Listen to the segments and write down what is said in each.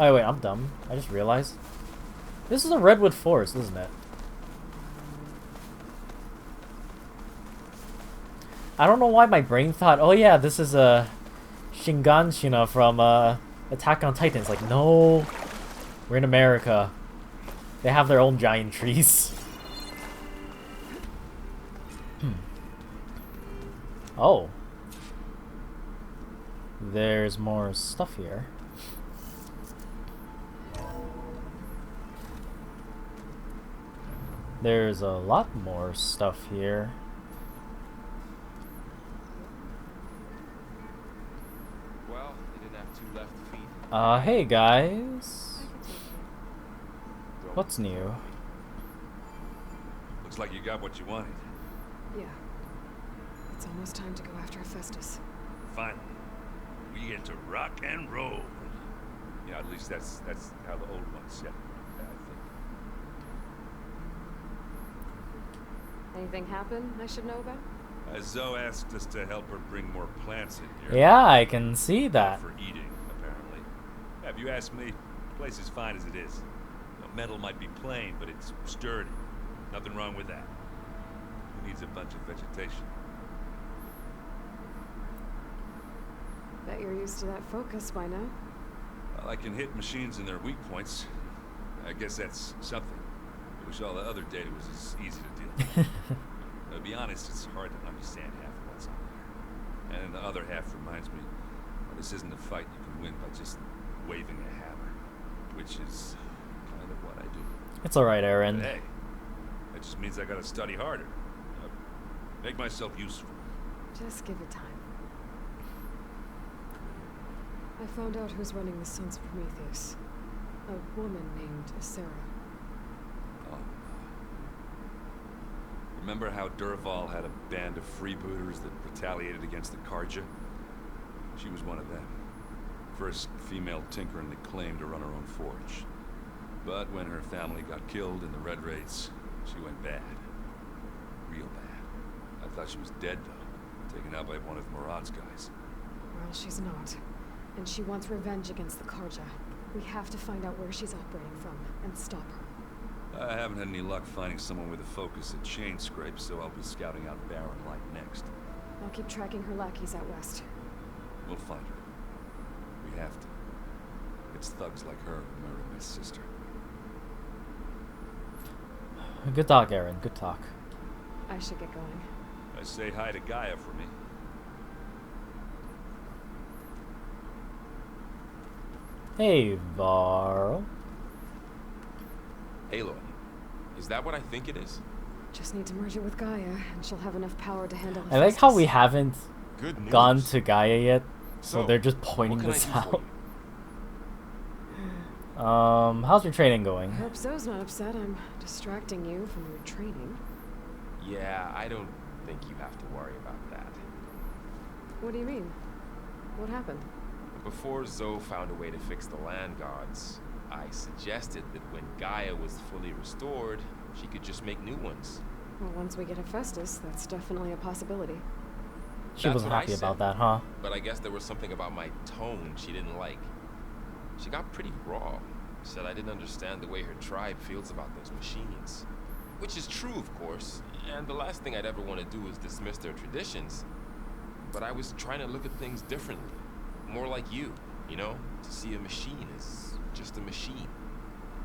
Oh wait, I'm dumb. I just realized. This is a redwood forest, isn't it? I don't know why my brain thought, oh yeah, this is a Shinganshina from Attack on Titan. It's like, no, we're in America. They have their own giant trees. Oh. There's more stuff here. There's a lot more stuff here. Well, you didn't have two left feet. Hey guys. What's new? Looks like you got what you wanted. Yeah. It's almost time to go after Hephaestus. Finally. We get to rock and roll. Yeah, at least that's how the old ones said it, I think. Anything happen I should know about? Zoe asked us to help her bring more plants in here. Yeah, I can see that. For eating, apparently. Yeah, if you ask me, the place is fine as it is. The metal might be plain, but it's sturdy. Nothing wrong with that. Who needs a bunch of vegetation? Bet you're used to that focus by now. Well, I can hit machines in their weak points. I guess that's something. I wish all the other data was as easy to deal with. To be honest, it's hard to understand half of what's on there. And the other half reminds me, well, this isn't a fight you can win by just waving a hammer, which is kind of what I do. It's alright, Aaron. But hey, that just means I gotta study harder. Make myself useful. Just give it time. I found out who's running the Sons of Prometheus. A woman named Sarah. Oh. Remember how Durval had a band of freebooters that retaliated against the Karja? She was one of them. First female tinker in the claim to run her own forge. But when her family got killed in the Red Raids, she went bad. Real bad. I thought she was dead, though. Taken out by one of Murad's guys. Well, she's not. And she wants revenge against the Karja. We have to find out where she's operating from and stop her. I haven't had any luck finding someone with a focus at chain scrape, so I'll be scouting out Baron Light next. I'll keep tracking her lackeys out west. We'll find her. We have to. It's thugs like her who murdered my sister. Good talk, Aaron. Good talk. I should get going. I say hi to Gaia for me. Hey, Varl. Aloy, is that what I think it is? Just need to merge it with Gaia, and she'll have enough power to handle I like how we Hephaestus. haven't Good news. gone to Gaia yet, so they're just what pointing can I this do for out. you? How's your training going? Hope Zoe's not upset I'm distracting you from your training. Yeah, I don't think you have to worry about that. What do you mean? What happened? Before Zoe found a way to fix the land gods, I suggested that when Gaia was fully restored, she could just make new ones. Well, once we get Hephaestus, that's definitely a possibility. She That's wasn't what I happy said. about that, huh? But I guess there was something about my tone she didn't like. She got pretty raw. Said I didn't understand the way her tribe feels about those machines. Which is true, of course, and the last thing I'd ever want to do is dismiss their traditions. But I was trying to look at things differently. More like you know? To see a machine as just a machine.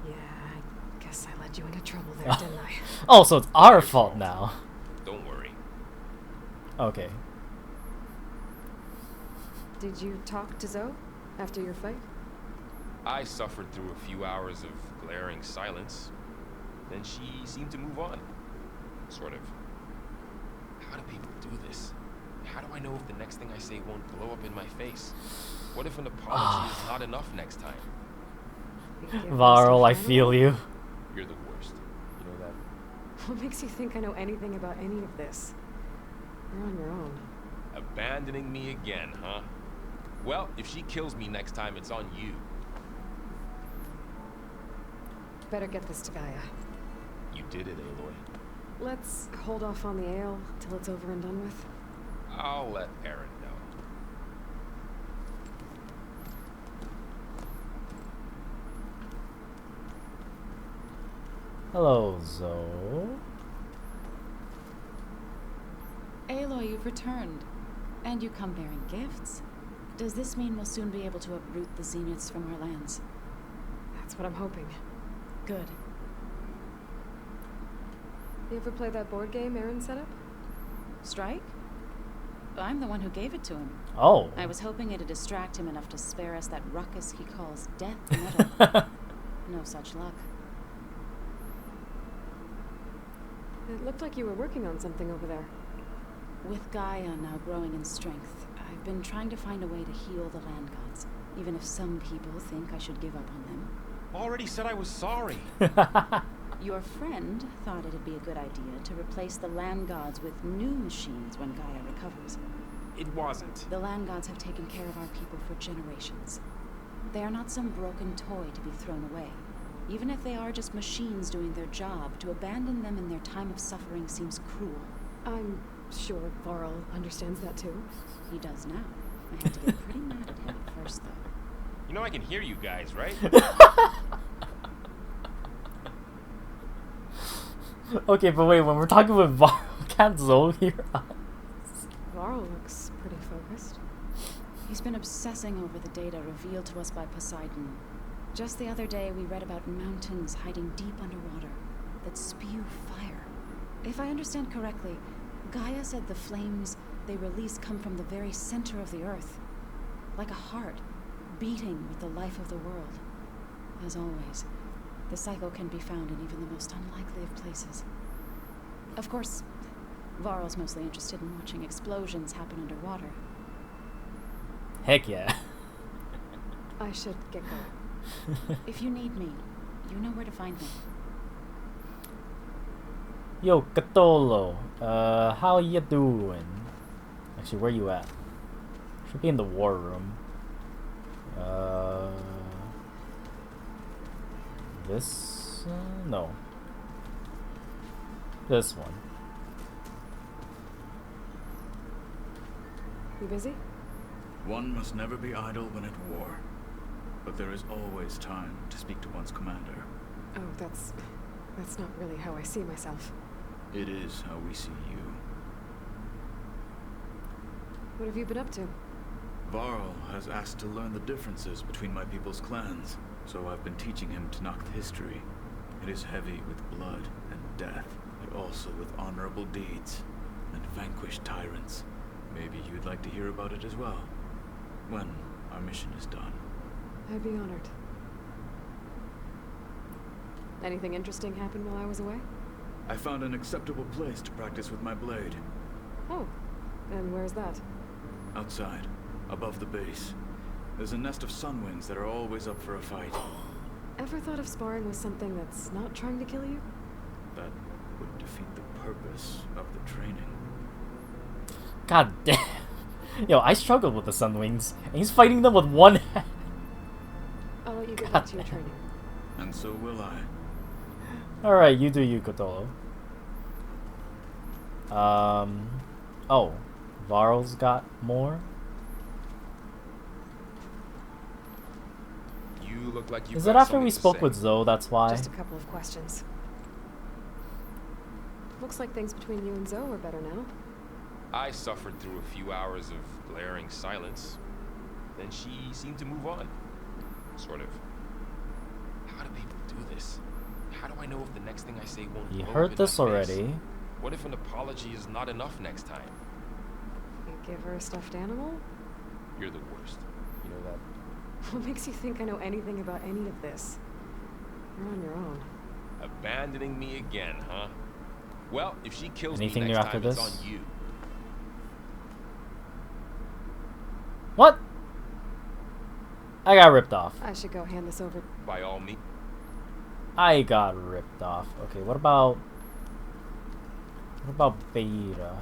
Yeah, I guess I led you into trouble there, didn't I? Oh, so it's our fault now. Don't worry. Okay. Did you talk to Zoe after your fight? I suffered through a few hours of glaring silence. Then she seemed to move on. Sort of. How do people do this? How do I know if the next thing I say won't blow up in my face? What if an apology is not enough next time? Varl, I feel you. You're the worst. You know that? What makes you think I know anything about any of this? You're on your own. Abandoning me again, huh? Well, if she kills me next time, it's on you. Better get this to Gaia. You did it, Aloy. Let's hold off on the ale till it's over and done with. I'll let Aaron know. Hello, Zoe. Aloy, you've returned. And you come bearing gifts. Does this mean we'll soon be able to uproot the Zeniths from our lands? That's what I'm hoping. Good. You ever play that board game Aaron set up? Strike? I'm the one who gave it to him. Oh. I was hoping it'd distract him enough to spare us that ruckus he calls death metal. No such luck. It looked like you were working on something over there. With Gaia now growing in strength, I've been trying to find a way to heal the land gods, even if some people think I should give up on them. Already said I was sorry. Your friend thought it'd be a good idea to replace the land gods with new machines when Gaia recovers. It wasn't. The land gods have taken care of our people for generations. They are not some broken toy to be thrown away. Even if they are just machines doing their job, to abandon them in their time of suffering seems cruel. I'm sure Varl understands that too. He does now. I had to get pretty mad at him at first, though. You know I can hear you guys, right? Okay, but wait, when we're talking with Varl, can't Zoe hear us? Varl looks pretty focused. He's been obsessing over the data revealed to us by Poseidon. Just the other day, we read about mountains hiding deep underwater that spew fire. If I understand correctly, Gaia said the flames they release come from the very center of the earth, like a heart beating with the life of the world. As always, the cycle can be found in even the most unlikely of places. Of course, Varl's mostly interested in watching explosions happen underwater. Heck yeah. I should get going. If you need me, you know where to find me. Yo, Catolo. How you doing? Actually, where you at? Should be in the war room. This? No. This one. You busy? One must never be idle when at war. But there is always time to speak to one's commander. Oh, that's not really how I see myself. It is how we see you. What have you been up to? Varl has asked to learn the differences between my people's clans, so I've been teaching him Tanakh history. It is heavy with blood and death, but also with honorable deeds and vanquished tyrants. Maybe you'd like to hear about it as well, when our mission is done. I'd be honored. Anything interesting happened while I was away? I found an acceptable place to practice with my blade. Oh, and where's that? Outside, above the base. There's a nest of sunwings that are always up for a fight. Ever thought of sparring with something that's not trying to kill you? That would defeat the purpose of the training. God damn. Yo, I struggled with the Sunwings, and he's fighting them with one hand. I'll let you get back to your training. And so will I. Alright, you do you, Kotolo. Oh. Varl's got more? You look like you. Is it after we spoke with Zoe, that's why? Just a couple of questions. Looks like things between you and Zoe are better now. I suffered through a few hours of glaring silence. Then she seemed to move on. Sort of. How do people do this? How do I know if the next thing I say won't You blow heard up in this my already. face? What if an apology is not enough next time? You give her a stuffed animal? You're the worst. You know that? What makes you think I know anything about any of this? You're on your own. Abandoning me again, huh? Well, if she kills Anything me new next after time, it's this? on you. What? I got ripped off. I should go hand this over. By all means. I got ripped off. Okay, what about Beta?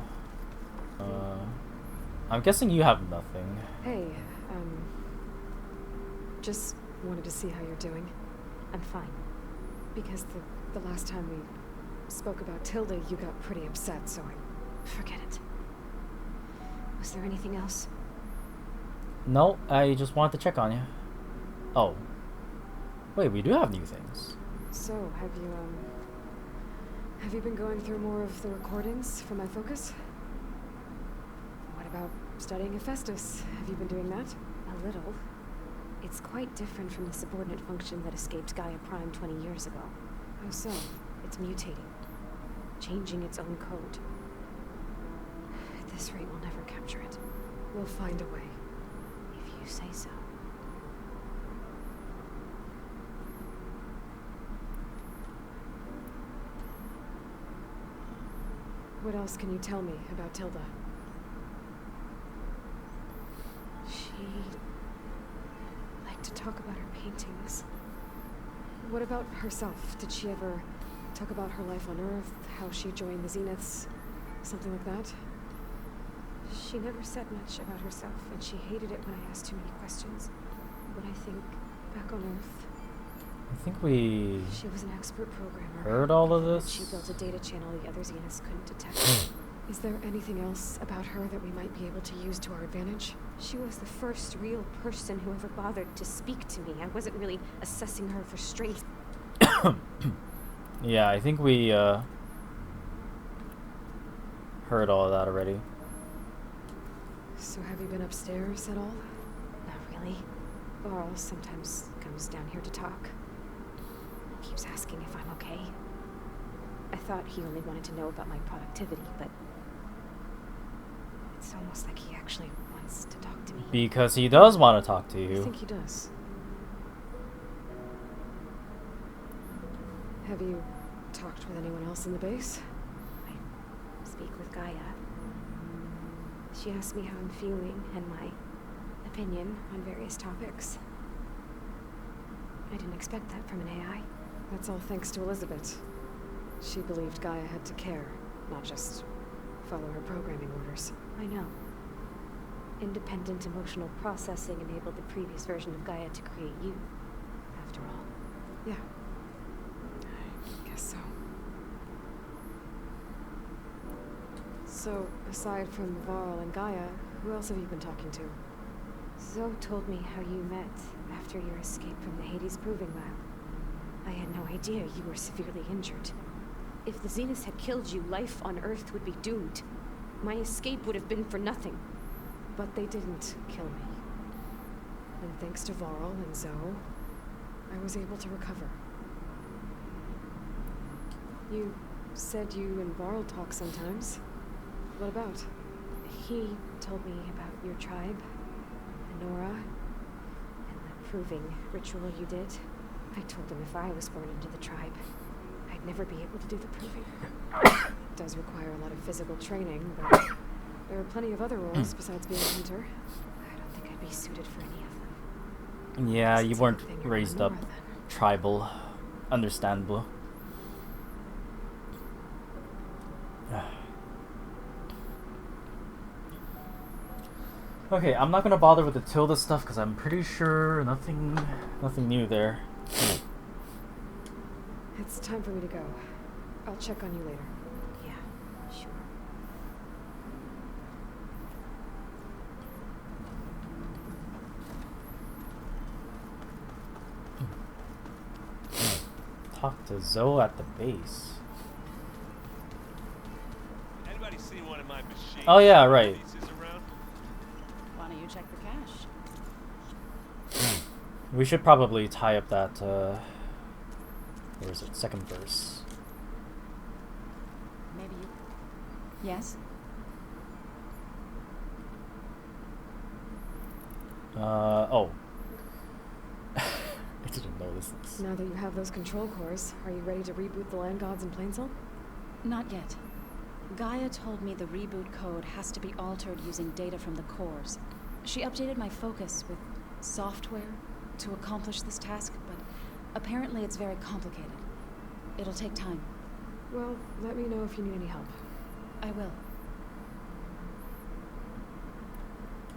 I'm guessing you have nothing. Hey, just wanted to see how you're doing. I'm fine. Because the last time we spoke about Tilda, you got pretty upset, so forget it. Was there anything else? No, I just wanted to check on you. Oh. Wait, we do have new things. So, have you, Have you been going through more of the recordings for my focus? What about studying Hephaestus? Have you been doing that? A little. It's quite different from the subordinate function that escaped Gaia Prime 20 years ago. How so? It's mutating, changing its own code. At this rate, we'll never capture it. We'll find a way. If you say so. What else can you tell me about Tilda? She liked to talk about her paintings. What about herself? Did she ever talk about her life on Earth, how she joined the Zeniths, something like that? She never said much about herself, and she hated it when I asked too many questions. But I think, back on Earth, I think we she was an expert programmer. heard all of this. She built a data channel the other Zeniths couldn't detect. Is there anything else about her that we might be able to use to our advantage? She was the first real person who ever bothered to speak to me. I wasn't really assessing her for strength. Yeah, I think we heard all of that already. So have you been upstairs at all? Not really. Varl sometimes comes down here to talk. Keeps asking if I'm okay. I thought he only wanted to know about my productivity, but it's almost like he actually wants to talk to me. Because he does want to talk to I you. think he does. Have you talked with anyone else in the base? I speak with Gaia. She asked me how I'm feeling and my opinion on various topics. I didn't expect that from an AI. That's all thanks to Elizabeth. She believed Gaia had to care, not just follow her programming orders. I know. Independent emotional processing enabled the previous version of Gaia to create you, after all. Yeah. I guess so. So, aside from Varl and Gaia, who else have you been talking to? Zoe told me how you met after your escape from the Hades Proving Lab. I had no idea you were severely injured. If the Zeniths had killed you, life on Earth would be doomed. My escape would have been for nothing. But they didn't kill me. And thanks to Varl and Zoe, I was able to recover. You said you and Varl talk sometimes. What about? He told me about your tribe, the Nora, and the proving ritual you did. I told him if I was born into the tribe, I'd never be able to do the proving. It does require a lot of physical training, but there are plenty of other roles besides being a hunter. I don't think I'd be suited for any of them. Yeah, you It's weren't something you're raised Nora, up then. tribal. Understandable. Okay, I'm not gonna bother with the Tilda stuff because I'm pretty sure nothing new there. It's time for me to go. I'll check on you later. Yeah, sure. Talk to Zoe at the base. Anybody seen one of my machines? Oh yeah, right. Pieces around? Why don't you check the cache? We should probably tie up that, where is it? Second verse. Maybe you... Yes? Oh. I didn't notice this. Now that you have those control cores, are you ready to reboot the land gods in Plainsville? Not yet. Gaia told me the reboot code has to be altered using data from the cores. She updated my focus with software to accomplish this task, but apparently it's very complicated. It'll take time. Well, let me know if you need any help. I will.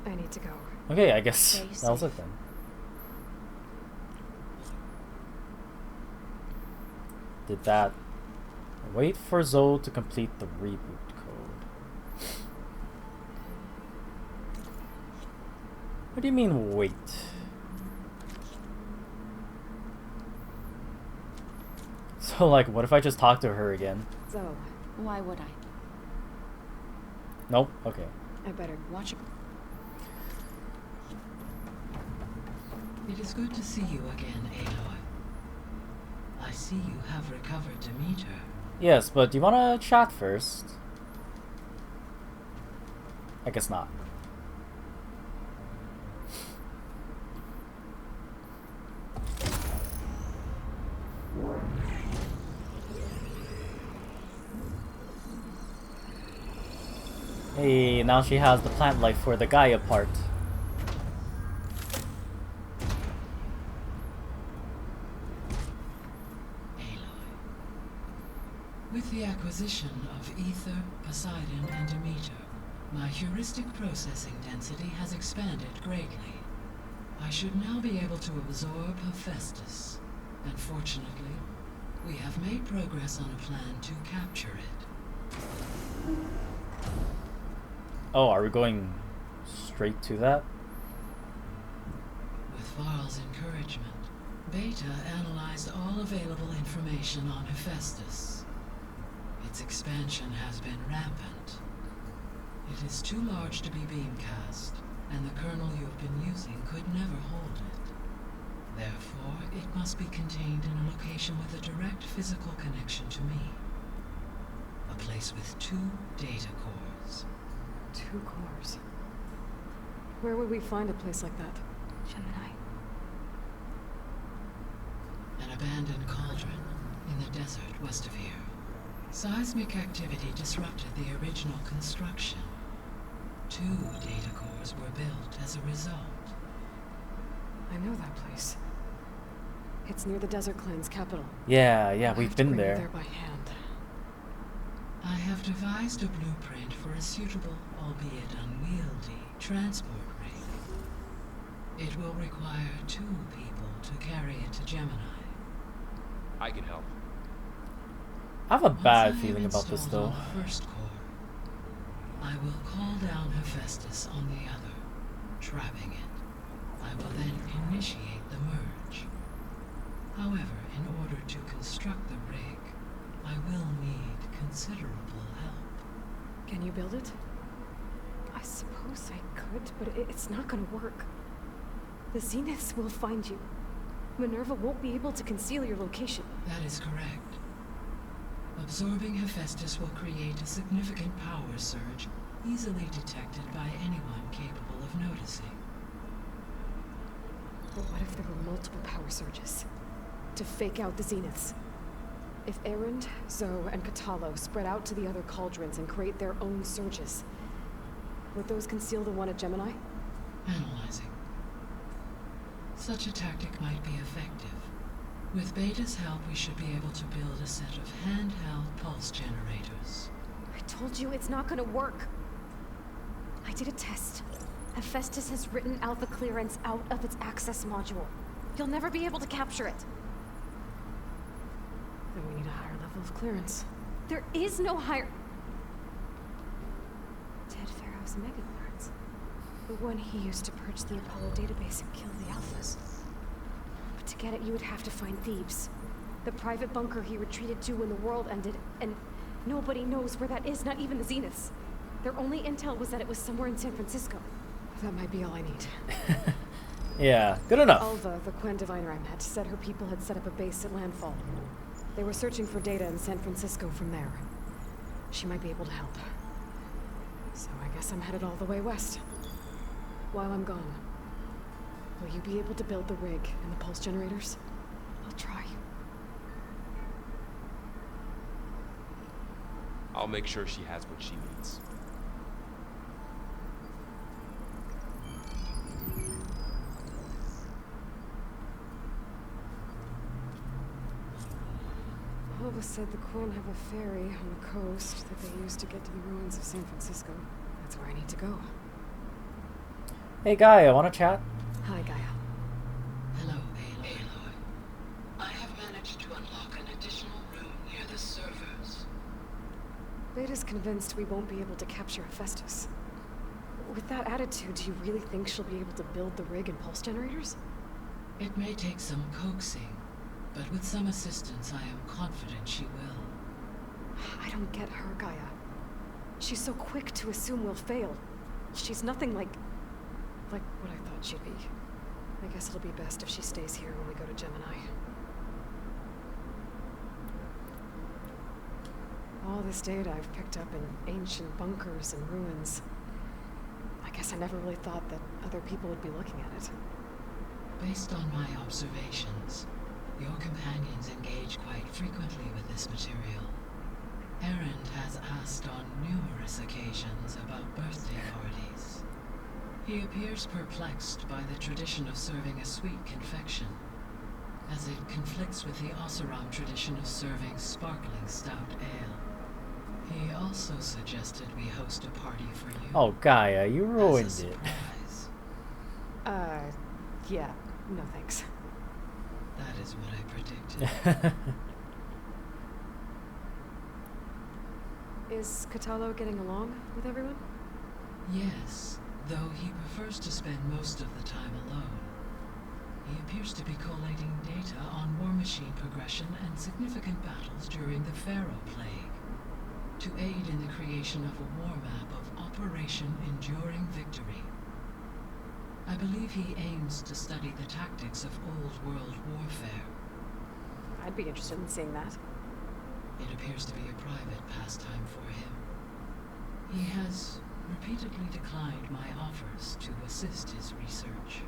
I need to go. Okay, I guess Stay that was safe. it then. Did that. Wait for Zoe to complete the reboot code. What do you mean, wait? So, like, what if I just talk to her again? Zoe? So, Why would I? Nope. Okay. I better Watch it. It is good to see you again, Aloy. I see you have recovered Demeter. Yes, but do you wanna chat first? I guess not. Hey, now she has the plant life for the Gaia part. Aloy. With the acquisition of Ether, Poseidon, and Demeter, my heuristic processing density has expanded greatly. I should now be able to absorb Hephaestus. And fortunately, we have made progress on a plan to capture it. Oh, are we going straight to that? With Varl's encouragement, Beta analyzed all available information on Hephaestus. Its expansion has been rampant. It is too large to be beamcast, and the kernel you have been using could never hold it. Therefore, it must be contained in a location with a direct physical connection to me. A place with 2 data cores. 2 cores. Where would we find a place like that? Gemini. An abandoned cauldron in the desert west of here. Seismic activity disrupted the original construction. 2 data cores were built as a result. I know that place. It's near the Desert Clan's capital. Yeah, I'll we've have to been bring you there. there by hand. I have devised a blueprint for a suitable, albeit unwieldy, transport rig. It will require 2 people to carry it to Gemini. I can help. I have a Once bad I feeling have about this installed though. on the first core, I will call down Hephaestus on the other, trapping it. I will then initiate the merge. However, in order to construct the rig, I will need considerable help. Can you build it? I suppose I could, but it's not gonna work. The Zeniths will find you. Minerva won't be able to conceal your location. That is correct. Absorbing Hephaestus will create a significant power surge, easily detected by anyone capable of noticing. But what if there were multiple power surges? To fake out the Zeniths? If Erend, Zoe, and Katalo spread out to the other cauldrons and create their own surges, would those conceal the one at Gemini? Analyzing. Such a tactic might be effective. With Beta's help, we should be able to build a set of handheld pulse generators. I told you it's not gonna work. I did a test. Hephaestus has written Alpha clearance out of its access module. You'll never be able to capture it. Then we need a higher level of clearance. There is no higher... Ted Pharaoh's mega clearance. The one he used to purge the Apollo database and kill the Alphas. But to get it, you would have to find Thebes. The private bunker he retreated to when the world ended, and nobody knows where that is, not even the Zeniths. Their only intel was that it was somewhere in San Francisco. That might be all I need. Yeah, good enough. Alva, the Quen diviner I met, said her people had set up a base at Landfall. They were searching for data in San Francisco from there. She might be able to help. So I guess I'm headed all the way west. While I'm gone, will you be able to build the rig and the pulse generators? I'll try. I'll make sure she has what she needs. Alva said the Quen have a ferry on the coast that they use to get to the ruins of San Francisco. That's where I need to go. Hey Gaia, wanna chat? Hi, Gaia. Hello, Aloy. I have managed to unlock an additional room near the servers. Beta's convinced we won't be able to capture Hephaestus. With that attitude, do you really think she'll be able to build the rig and pulse generators? It may take some coaxing, but with some assistance, I am confident she will. I can we get her, Gaia? She's so quick to assume we'll fail. She's nothing like what I thought she'd be. I guess it'll be best if she stays here when we go to Gemini. All this data I've picked up in ancient bunkers and ruins. I guess I never really thought that other people would be looking at it. Based on my observations, your companions engage quite frequently with this material. Erend has asked on numerous occasions about birthday parties. He appears perplexed by the tradition of serving a sweet confection, as it conflicts with the Oseram tradition of serving sparkling stout ale. He also suggested we host a party for you. Oh, Gaia, you ruined as a it. surprise. Yeah, no thanks. That is what I predicted. Is Catalo getting along with everyone? Yes, though he prefers to spend most of the time alone. He appears to be collating data on war machine progression and significant battles during the Pharaoh Plague, to aid in the creation of a war map of Operation Enduring Victory. I believe he aims to study the tactics of Old World warfare. I'd be interested in seeing that. It appears to be a private pastime for him. He has repeatedly declined my offers to assist his research.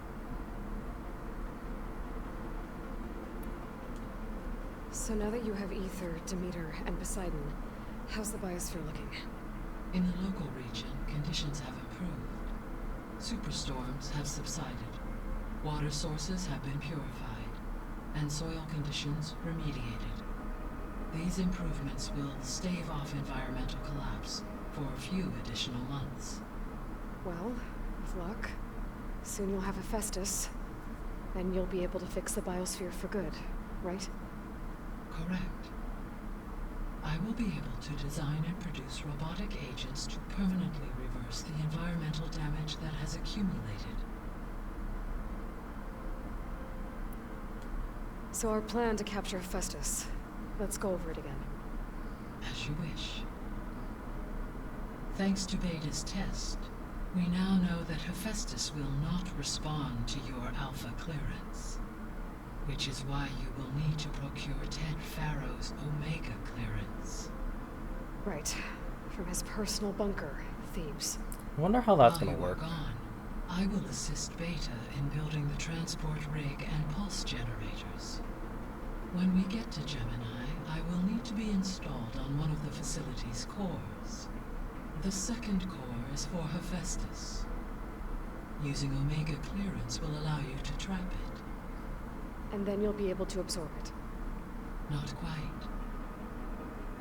So now that you have Ether, Demeter, and Poseidon, how's the biosphere looking? In the local region, conditions have improved. Superstorms have subsided, water sources have been purified, and soil conditions remediated. These improvements will stave off environmental collapse for a few additional months. Well, with luck, soon you'll have Hephaestus. Then you'll be able to fix the biosphere for good, right? Correct. I will be able to design and produce robotic agents to permanently reverse the environmental damage that has accumulated. So our plan to capture Hephaestus. Let's go over it again. As you wish. Thanks to Beta's test, we now know that Hephaestus will not respond to your Alpha clearance, which is why you will need to procure Ted Pharaoh's Omega clearance. Right. From his personal bunker, Thebes. I wonder how that's While gonna you are work. gone, I will assist Beta in building the transport rig and pulse generators. When we get to Gemini, I will need to be installed on one of the facility's cores. The second core is for Hephaestus. Using Omega clearance will allow you to trap it. And then you'll be able to absorb it. Not quite.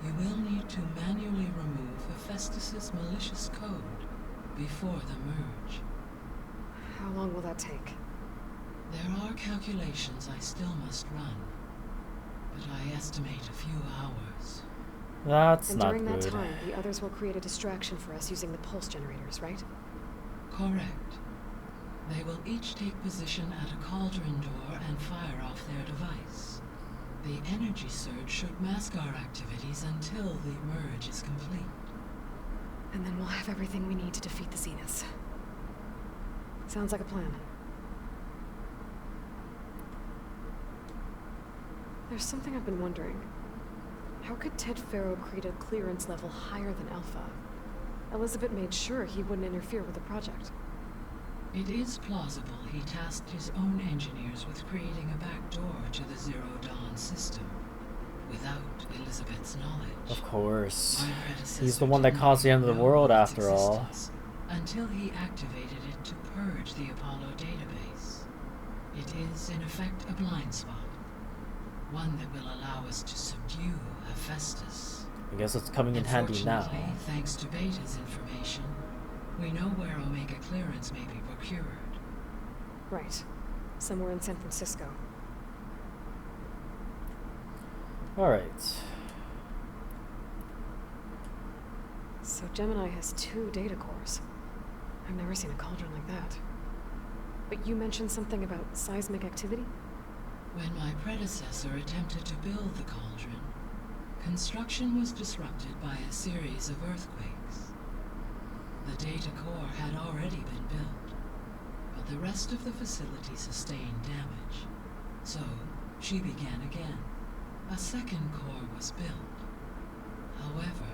You will need to manually remove Hephaestus's malicious code before the merge. How long will that take? There are calculations I still must run, but I estimate a few hours. That's And not during that good. time, the others will create a distraction for us using the pulse generators, right? Correct. They will each take position at a cauldron door and fire off their device. The energy surge should mask our activities until the merge is complete. And then we'll have everything we need to defeat the Zeniths. Sounds like a plan. There's something I've been wondering. How could Ted Pharaoh create a clearance level higher than Alpha? Elizabeth made sure he wouldn't interfere with the project. It is plausible he tasked his own engineers with creating a back door to the Zero Dawn system, without Elizabeth's knowledge. Of course. My predecessor He's the one that did caused the not end of the know world, of its after all. existence until he activated it to purge the Apollo database. It is, in effect, a blind spot. One that will allow us to subdue Hephaestus. I guess it's coming in handy now. Unfortunately, thanks to Beta's information, we know where Omega clearance may be procured. Right. Somewhere in San Francisco. Alright. So Gemini has 2 data cores. I've never seen a cauldron like that. But you mentioned something about seismic activity? When my predecessor attempted to build the cauldron, construction was disrupted by a series of earthquakes. The data core had already been built, but the rest of the facility sustained damage. So, she began again. A second core was built. However,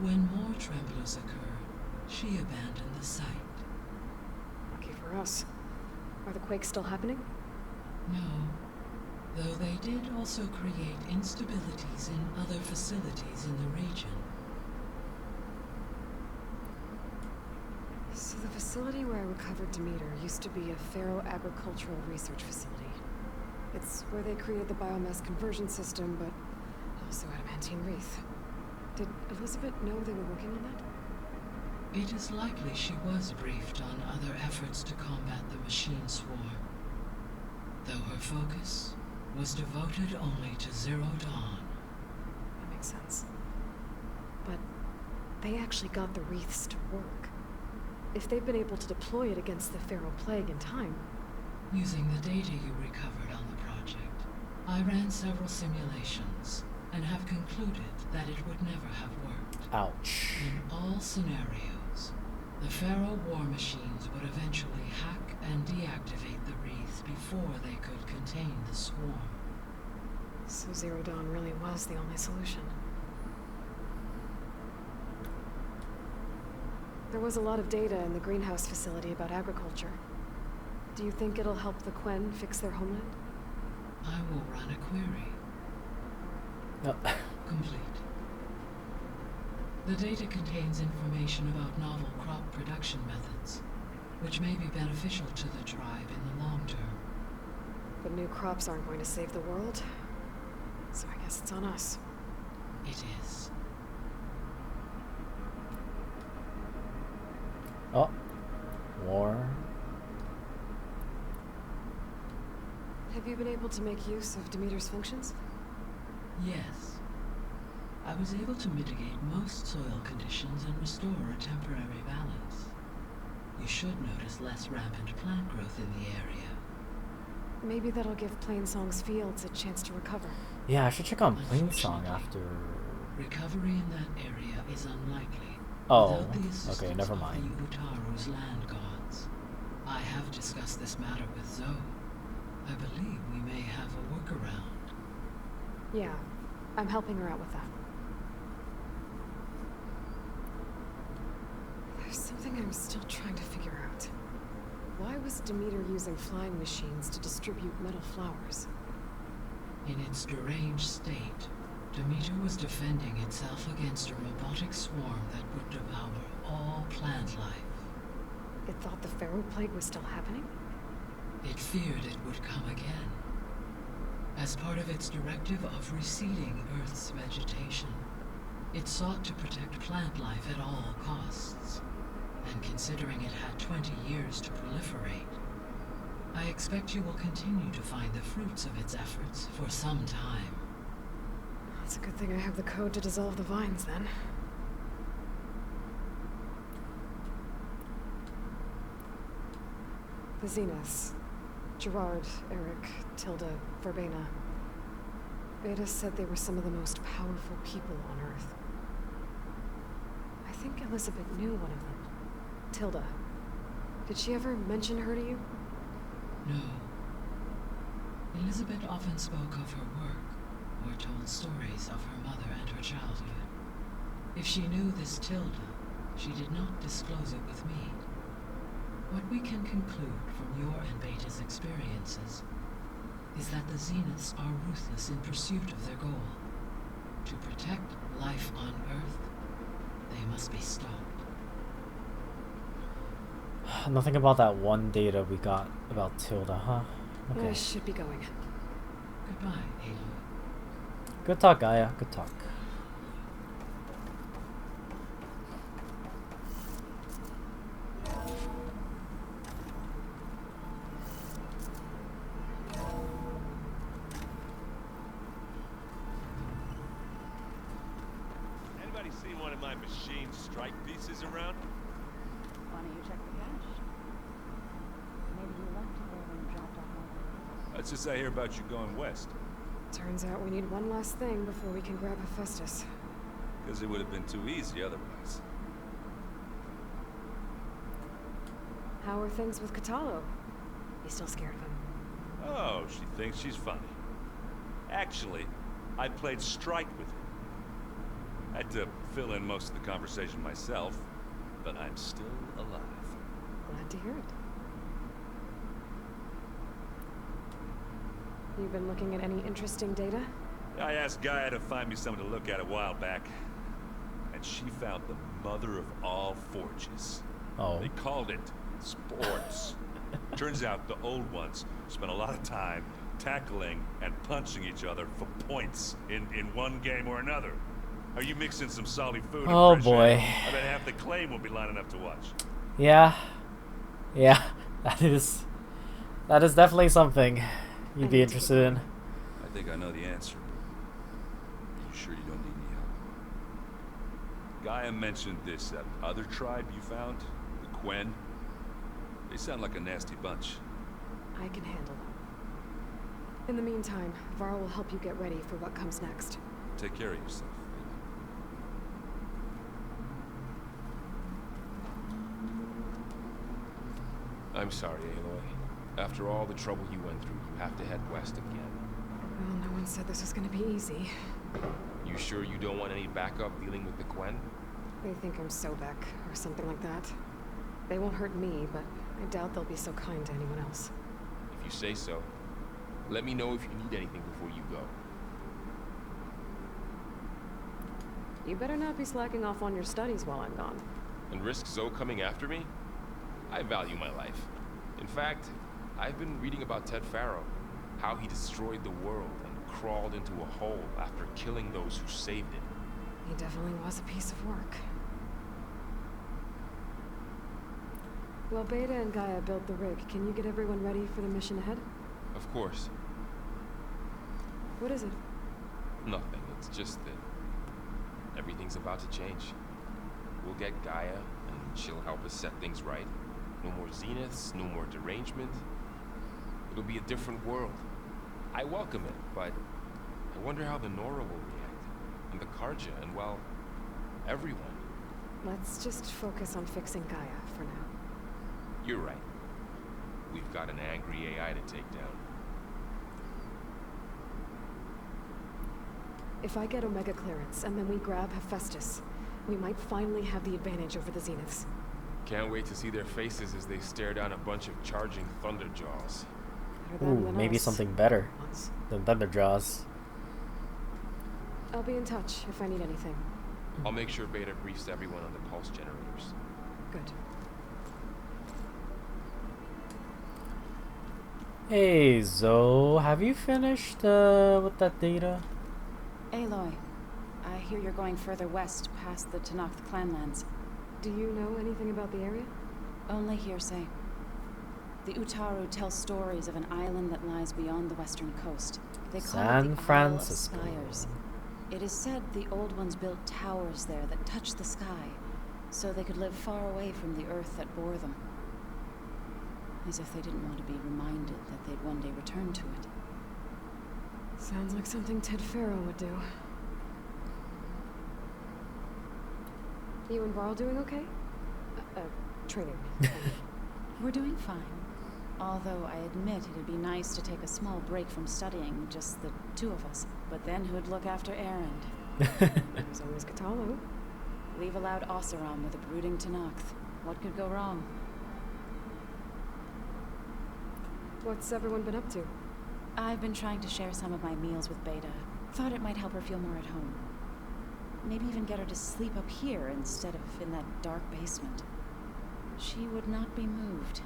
when more tremblers occurred, she abandoned the site. Lucky for us. Are the quakes still happening? No, though they did also create instabilities in other facilities in the region. So the facility where I recovered Demeter used to be a ferro-agricultural research facility. It's where they created the biomass conversion system, but also adamantine wreath. Did Elizabeth know they were working on that? It is likely she was briefed on other efforts to combat the machine swarm, though her focus was devoted only to Zero Dawn. That makes sense. But they actually got the wreaths to work. If they've been able to deploy it against the Pharaoh Plague in time... Using the data you recovered on the project, I ran several simulations and have concluded that it would never have worked. Ouch. In all scenarios, the Pharaoh war machines would eventually hack and deactivate the wreaths before they could contain the swarm. So Zero Dawn really was the only solution. There was a lot of data in the greenhouse facility about agriculture. Do you think it'll help the Quen fix their homeland? I will run a query. Complete. The data contains information about novel crop production methods, which may be beneficial to the tribe in the long term. But new crops aren't going to save the world, so I guess it's on us. It is. Oh. War. Have you been able to make use of Demeter's functions? Yes. I was able to mitigate most soil conditions and restore a temporary balance. You should notice less rampant plant growth in the area. Maybe that'll give Plainsong's fields a chance to recover. Yeah, I should check on Plainsong after... Recovery in that area is unlikely. Oh, without the assistance okay, never of mind. the Utaru's land gods. I have discussed this matter with Zoe. I believe we may have a workaround. Yeah, I'm helping her out with that. There's something I'm still trying to figure out. Why was Demeter using flying machines to distribute metal flowers? In its deranged state, Demeter was defending itself against a robotic swarm that would devour all plant life. It thought the Pharaoh Plague was still happening? It feared it would come again. As part of its directive of reseeding Earth's vegetation, it sought to protect plant life at all costs. And considering it had 20 years to proliferate, I expect you will continue to find the fruits of its efforts for some time. It's a good thing I have the code to dissolve the vines, then. The Zeniths. Gerard, Eric, Tilda, Verbena. Beta said they were some of the most powerful people on Earth. I think Elizabeth knew one of them. Tilda. Did she ever mention her to you? No. Elizabeth often spoke of her work, or told stories of her mother and her childhood. If she knew this Tilda, she did not disclose it with me. What we can conclude from your and Beta's experiences is that the Zeniths are ruthless in pursuit of their goal. To protect life on Earth, they must be stopped. Nothing about that one data we got about Tilda, huh? Okay. I should be going. Goodbye, Aloy. Good talk, Gaia. Good talk. Anybody seen one of my machine strike pieces around? Why don't you check the cache? Maybe you left it there when you dropped off all the... That's just I hear about you going west. Turns out we need one last thing before we can grab Hephaestus. Because it would have been too easy otherwise. How are things with Catalo? You still scared of him? Oh, she thinks she's funny. Actually, I played strike with him. I had to fill in most of the conversation myself, but I'm still alive. Glad to hear it. You've been looking at any interesting data? I asked Gaia to find me something to look at a while back, and she found the mother of all forges. Oh. They called it sports. Turns out the old ones spent a lot of time tackling and punching each other for points in one game or another. Are you mixing some solid food? Oh and fresh boy. air? I bet half the claim will be lining up to watch. Yeah. Yeah. That is definitely something you'd be interested in. I think I know the answer. You sure you don't need any help? Gaia mentioned this other tribe you found, the Quen. They sound like a nasty bunch. I can handle them. In the meantime, Varl will help you get ready for what comes next. Take care of yourself. I'm sorry, Aloy. After all the trouble you went through, you have to head west again. Well, no one said this was gonna be easy. You sure you don't want any backup dealing with the Quen? They think I'm Sobek, or something like that. They won't hurt me, but I doubt they'll be so kind to anyone else. If you say so. Let me know if you need anything before you go. You better not be slacking off on your studies while I'm gone. And risk Zoe coming after me? I value my life. In fact, I've been reading about Ted Faro, how he destroyed the world and crawled into a hole after killing those who saved it. He definitely was a piece of work. Well, Beta and Gaia built the rig. Can you get everyone ready for the mission ahead? Of course. What is it? Nothing. It's just that everything's about to change. We'll get Gaia, and she'll help us set things right. No more zeniths, no more derangement. It'll be a different world. I welcome it, but I wonder how the Nora will react. And the Karja, and well, everyone. Let's just focus on fixing Gaia for now. You're right. We've got an angry AI to take down. If I get Omega clearance, and then we grab Hephaestus, we might finally have the advantage over the Zeniths. Can't wait to see their faces as they stare down a bunch of charging Thunderjaws. Better them Ooh, than maybe us. something better Once. than Thunderjaws. I'll be in touch if I need anything. I'll make sure Beta briefs everyone on the pulse generators. Good. Hey Zoe, have you finished with that data? Aloy, I hear you're going further west past the Tenakth clanlands. Do you know anything about the area? Only hearsay. The Utaru tell stories of an island that lies beyond the western coast. They call it San the Francisco. Isle of Spires. It is said the old ones built towers there that touch the sky, so they could live far away from the earth that bore them. As if they didn't want to be reminded that they'd one day return to it. Sounds like something Ted Faro would do. You and Varl doing okay? Training. We're doing fine. Although I admit it'd be nice to take a small break from studying, just the two of us. But then who'd look after Erend? There's always Catalo. Leave a loud Oseram with a brooding Tenakth. What could go wrong? What's everyone been up to? I've been trying to share some of my meals with Beta. Thought it might help her feel more at home. Maybe even get her to sleep up here instead of in that dark basement. She would not be moved.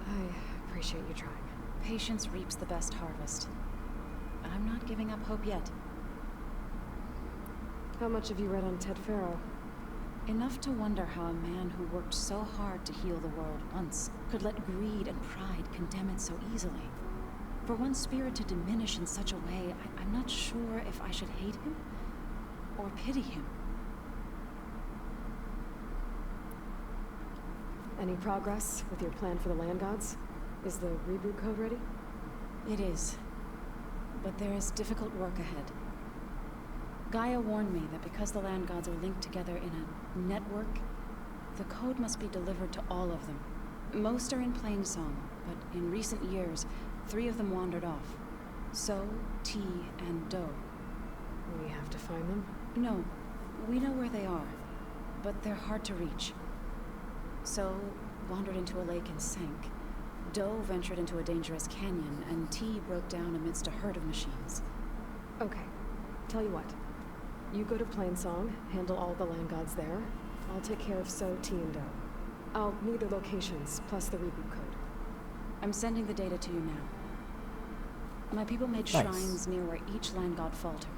I appreciate you trying. Patience reaps the best harvest. I'm not giving up hope yet. How much have you read on Ted Faro? Enough to wonder how a man who worked so hard to heal the world once could let greed and pride condemn it so easily. For one spirit to diminish in such a way, I'm not sure if I should hate him or pity him. Any progress with your plan for the land gods? Is the reboot code ready? It is. but there is difficult work ahead. Gaia warned me that because the land gods are linked together in a network, the code must be delivered to all of them. Most are in plain song, but in recent years, 3 of them wandered off. So, T, and Do. We have to find them? No, we know where they are, but they're hard to reach. So, wandered into a lake and sank. Do ventured into a dangerous canyon, and T broke down amidst a herd of machines. Okay. Tell you what. You go to Plainsong, handle all the land gods there. I'll take care of So, T, and Do. I'll need their locations, plus the reboot code. I'm sending the data to you now. My people made Nice. shrines near where each land god faltered.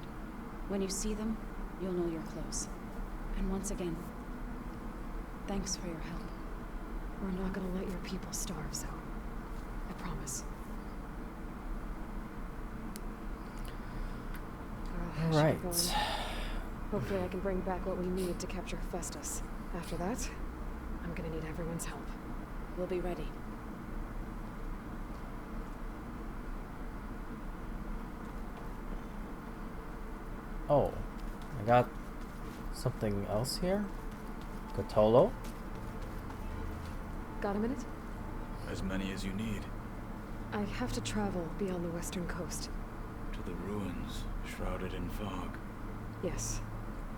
When you see them, you'll know you're close. And once again, thanks for your help. We're not gonna let your people starve, so I promise. I should Alright. get going. Hopefully I can bring back what we need to capture Hephaestus. After that, I'm gonna need everyone's help. We'll be ready. Oh, I got something else here. Cthulhu. Got a minute? As many as you need. I have to travel beyond the western coast. To the ruins, shrouded in fog. Yes.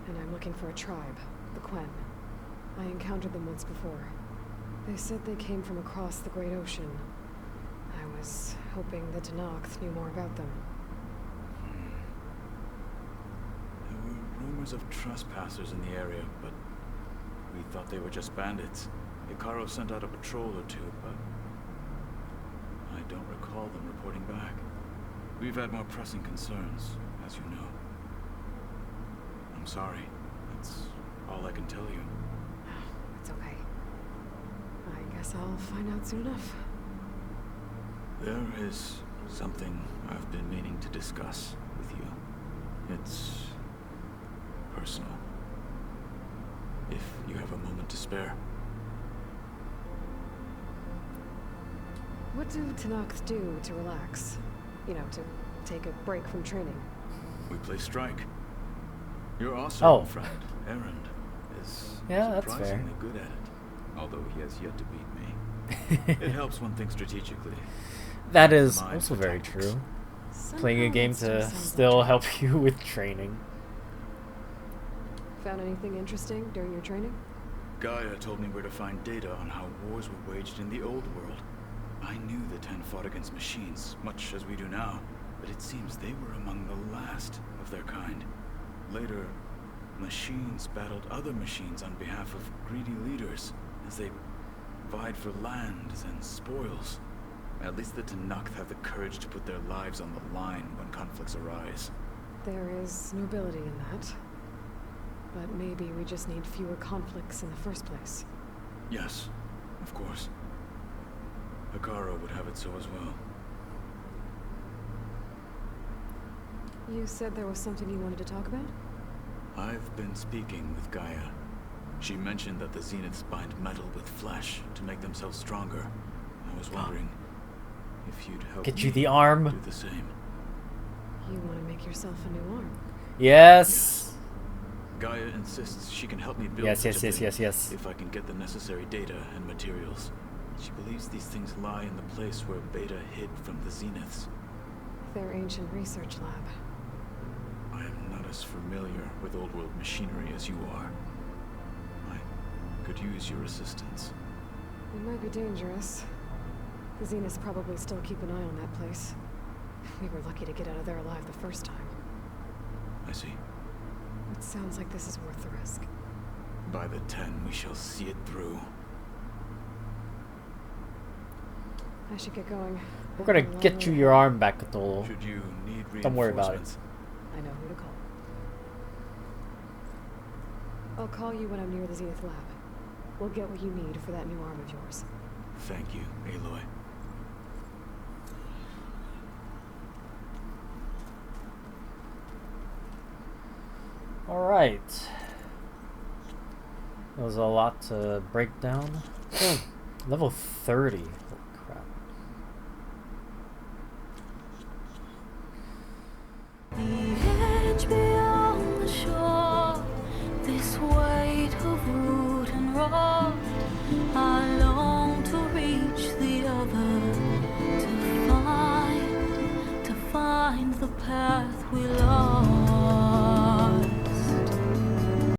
And I'm looking for a tribe, the Quen. I encountered them once before. They said they came from across the Great Ocean. I was hoping the Tenakth knew more about them. There were rumors of trespassers in the area, but we thought they were just bandits. Ikaro sent out a patrol or two, but I don't recall them reporting back. We've had more pressing concerns, as you know. I'm sorry. That's all I can tell you. It's okay. I guess I'll find out soon enough. There is something I've been meaning to discuss with you. It's personal. If you have a moment to spare. What do Tenakth do to relax? You know, to take a break from training? We play strike. Your awesome Oh. friend, Erend, is Yeah, that's fair. surprisingly good at it. Although he has yet to beat me. It helps one think strategically. That is Mind also for very tactics. true. Somehow Playing a game that still to sounds like still training. help you with training. Found anything interesting during your training? Gaia told me where to find data on how wars were waged in the old world. I knew the Ten fought against machines, much as we do now, but it seems they were among the last of their kind. Later, machines battled other machines on behalf of greedy leaders, as they vied for lands and spoils. At least the Tenakth have the courage to put their lives on the line when conflicts arise. There is nobility in that. But maybe we just need fewer conflicts in the first place. Yes, of course. Ikaro would have it so as well. You said there was something you wanted to talk about? I've been speaking with Gaia. She mentioned that the Zeniths bind metal with flesh to make themselves stronger. I was wondering if you'd help Get you me the arm. do the same. You want to make yourself a new arm? Yes. Gaia insists she can help me build Yes, such yes, a yes, thing yes, yes. if I can get the necessary data and materials. She believes these things lie in the place where Beta hid from the Zeniths. Their ancient research lab. I am not as familiar with old world machinery as you are. I could use your assistance. It might be dangerous. The Zeniths probably still keep an eye on that place. We were lucky to get out of there alive the first time. I see. It sounds like this is worth the risk. By the 10, we shall see it through. I should get going. We're gonna get you your arm back, Cthulhu. Should you need reinforcements, Don't worry about it. I know who to call. I'll call you when I'm near the Zenith lab. We'll get what you need for that new arm of yours. Thank you, Aloy. Alright. That was a lot to break down. Level 30. Holy crap. we love.